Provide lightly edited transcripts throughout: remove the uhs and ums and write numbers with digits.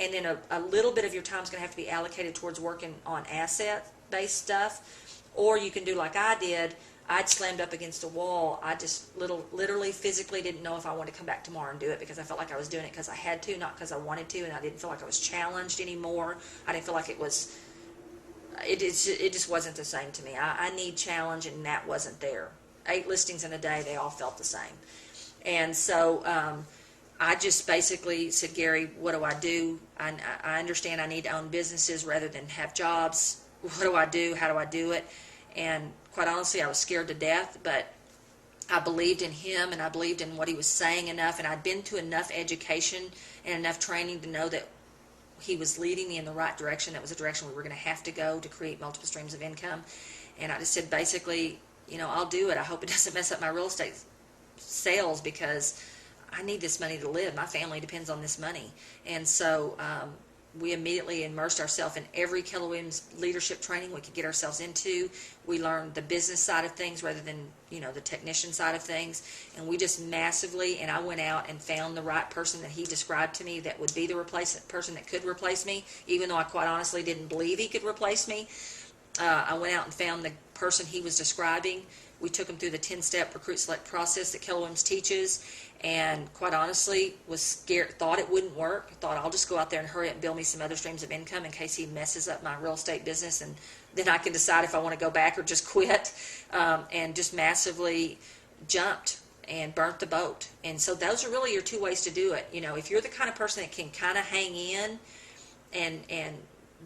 and then a little bit of your time is going to have to be allocated towards working on asset-based stuff, or you can do like I did. I'd slammed up against a wall. I just literally physically didn't know if I wanted to come back tomorrow and do it, because I felt like I was doing it because I had to, not because I wanted to, and I didn't feel like I was challenged anymore. I didn't feel like it just wasn't the same to me. I need challenge, and that wasn't there. 8 listings in a day, they all felt the same. And so I just basically said, Gary, what do I do? I understand I need to own businesses rather than have jobs. What do I do? How do I do it? And quite honestly, I was scared to death, but I believed in him, and I believed in what he was saying enough, and I'd been to enough education and enough training to know that he was leading me in the right direction. That was the direction we were going to have to go to create multiple streams of income. And I just said, basically, I'll do it. I hope it doesn't mess up my real estate sales, because I need this money to live. My family depends on this money. And so we immediately immersed ourselves in every Keller Williams leadership training we could get ourselves into. We learned the business side of things rather than, the technician side of things. And we just massively, and I went out and found the right person that he described to me that would be the replacement person that could replace me, even though I quite honestly didn't believe he could replace me. I went out and found the person he was describing. We took him through the 10-step recruit select process that Keller Williams teaches, and quite honestly was scared, thought it wouldn't work, thought I'll just go out there and hurry up and build me some other streams of income in case he messes up my real estate business, and then I can decide if I want to go back or just quit, and just massively jumped and burnt the boat. And so those are really your 2 ways to do it. If you're the kind of person that can kind of hang in and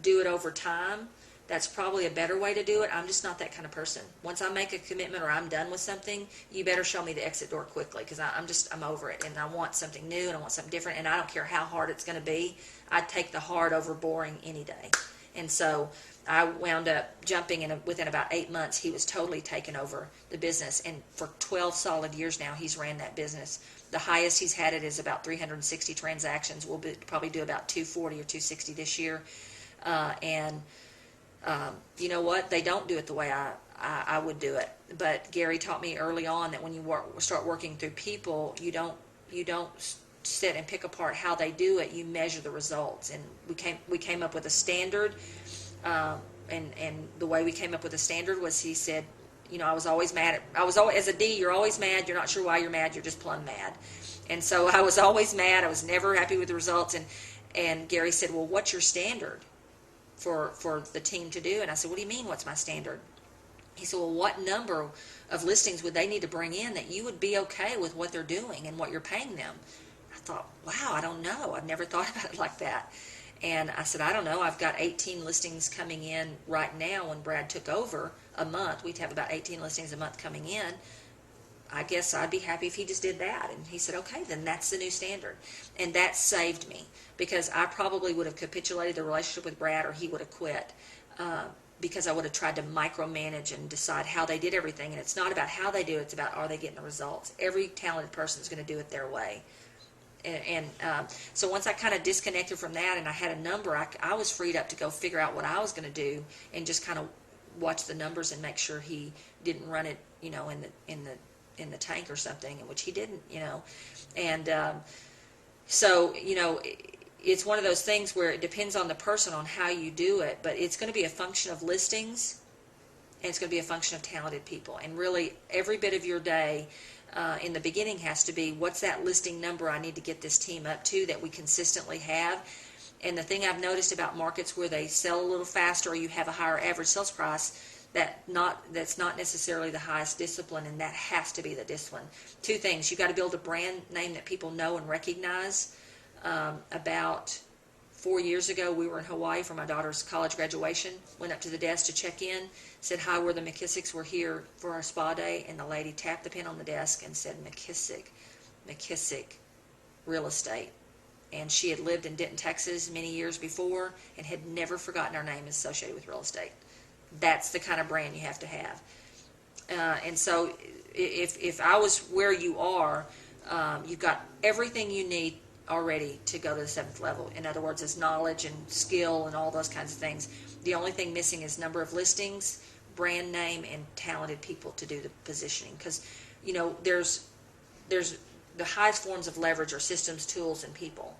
do it over time, that's probably a better way to do it. I'm just not that kind of person. Once I make a commitment or I'm done with something, you better show me the exit door quickly, because I'm over it, and I want something new, and I want something different, and I don't care how hard it's going to be. I'd take the hard over boring any day. And so I wound up jumping, and within about 8 months, he was totally taken over the business. And for 12 solid years now, he's ran that business. The highest he's had it is about 360 transactions. We'll probably do about 240 or 260 this year. You know what? They don't do it the way I would do it. But Gary taught me early on that when you start working through people, you don't sit and pick apart how they do it. You measure the results. And we came up with a standard. And the way we came up with a standard was, he said, I was always mad. As a D, you're always mad. You're not sure why you're mad. You're just plumb mad. And so I was always mad. I was never happy with the results. And Gary said, well, what's your standard for the team to do? And I said, what do you mean, what's my standard? He said, well, what number of listings would they need to bring in that you would be okay with what they're doing and what you're paying them? I thought, wow, I don't know. I've never thought about it like that. And I said, I don't know. I've got 18 listings coming in right now. When Brad took over a month, we'd have about 18 listings a month coming in. I guess I'd be happy if he just did that. And he said, okay, then that's the new standard. And that saved me, because I probably would have capitulated the relationship with Brad, or he would have quit, because I would have tried to micromanage and decide how they did everything. And it's not about how they do it. It's about, are they getting the results? Every talented person is going to do it their way. And so once I kind of disconnected from that, and I had a number, I was freed up to go figure out what I was going to do, and just kind of watch the numbers and make sure he didn't run it, in the tank or something, which he didn't, and so it's one of those things where it depends on the person on how you do it, but it's going to be a function of listings, and it's going to be a function of talented people. And really every bit of your day in the beginning has to be, what's that listing number I need to get this team up to that we consistently have? And the thing I've noticed about markets where they sell a little faster, or you have a higher average sales price, that's not necessarily the highest discipline, and that has to be the discipline. 2 things. You got to build a brand name that people know and recognize. About 4 years ago, we were in Hawaii for my daughter's college graduation. Went up to the desk to check in, said, hi, we're the McKissicks. We're here for our spa day. And the lady tapped the pen on the desk and said, McKissick Real Estate. And she had lived in Denton, Texas many years before, and had never forgotten our name associated with real estate. That's the kind of brand you have to have. And so if I was where you are, you've got everything you need already to go to the 7th level. In other words, it's knowledge and skill and all those kinds of things. The only thing missing is number of listings, brand name, and talented people to do the positioning. Because, there's the highest forms of leverage are systems, tools, and people.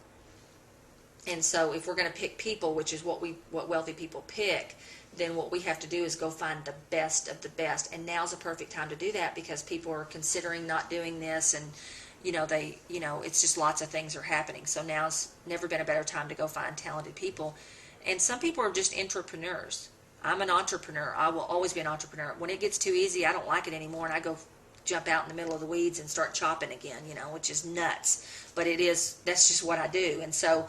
And so if we're going to pick people, which is what wealthy people pick, then what we have to do is go find the best of the best. And now's a perfect time to do that because people are considering not doing this, and it's just lots of things are happening. So now's never been a better time to go find talented people. And some people are just entrepreneurs. I'm an entrepreneur. I will always be an entrepreneur. When it gets too easy, I don't like it anymore, and I go jump out in the middle of the weeds and start chopping again, which is nuts. But that's just what I do. And so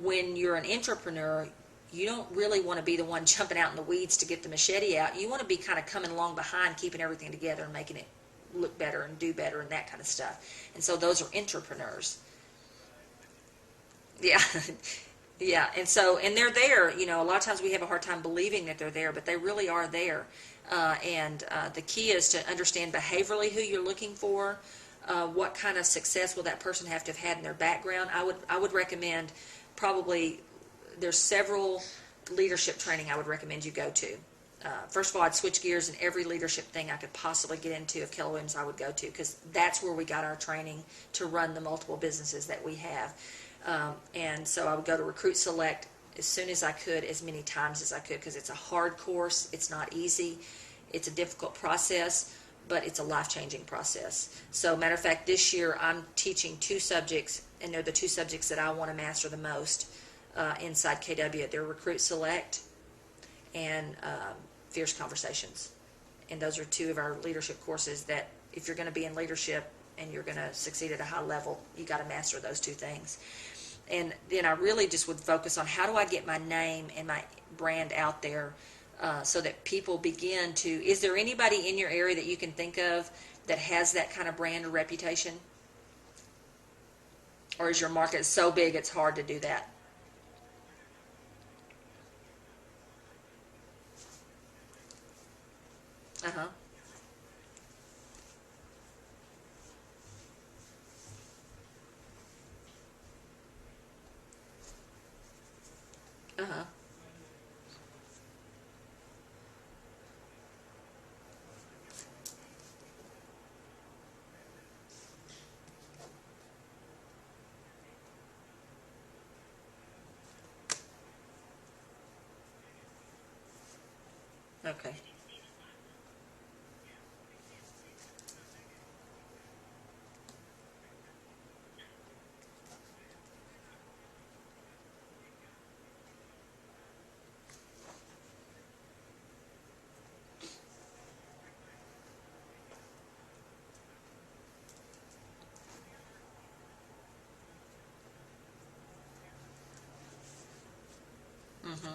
when you're an entrepreneur, you don't really want to be the one jumping out in the weeds to get the machete out. You want to be kind of coming along behind, keeping everything together and making it look better and do better and that kind of stuff. And so those are entrepreneurs. Yeah. Yeah. And they're there. A lot of times we have a hard time believing that they're there, but they really are there. The key is to understand behaviorally who you're looking for. What kind of success will that person have to have had in their background? I would recommend probably there's several leadership training I would recommend you go to. First of all, I'd switch gears, and every leadership thing I could possibly get into of Keller Williams I would go to, because that's where we got our training to run the multiple businesses that we have. And so I would go to Recruit Select as soon as I could, as many times as I could, because it's a hard course. It's not easy. It's a difficult process, but it's a life-changing process. So matter of fact, this year I'm teaching 2 subjects, and they're the 2 subjects that I want to master the most inside KW. They're Recruit Select and Fierce Conversations. And those are 2 of our leadership courses that if you're going to be in leadership and you're going to succeed at a high level, you got to master those 2 things. And then I really just would focus on how do I get my name and my brand out there so that people begin to, is there anybody in your area that you can think of that has that kind of brand or reputation? Or is your market so big it's hard to do that? Uh-huh. Uh-huh. Okay. Mm-hmm.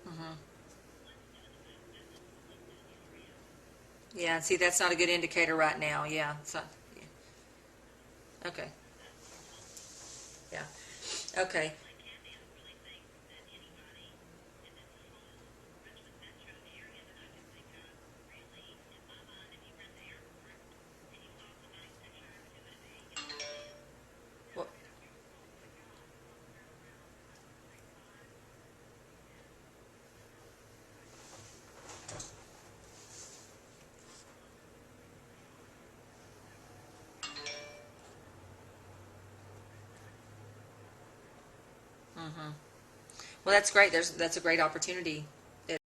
Mm-hmm. Yeah, see, that's not a good indicator right now. Yeah, it's not, yeah. Okay. Yeah. Okay. Well, mm-hmm. Well, that's great. That's a great opportunity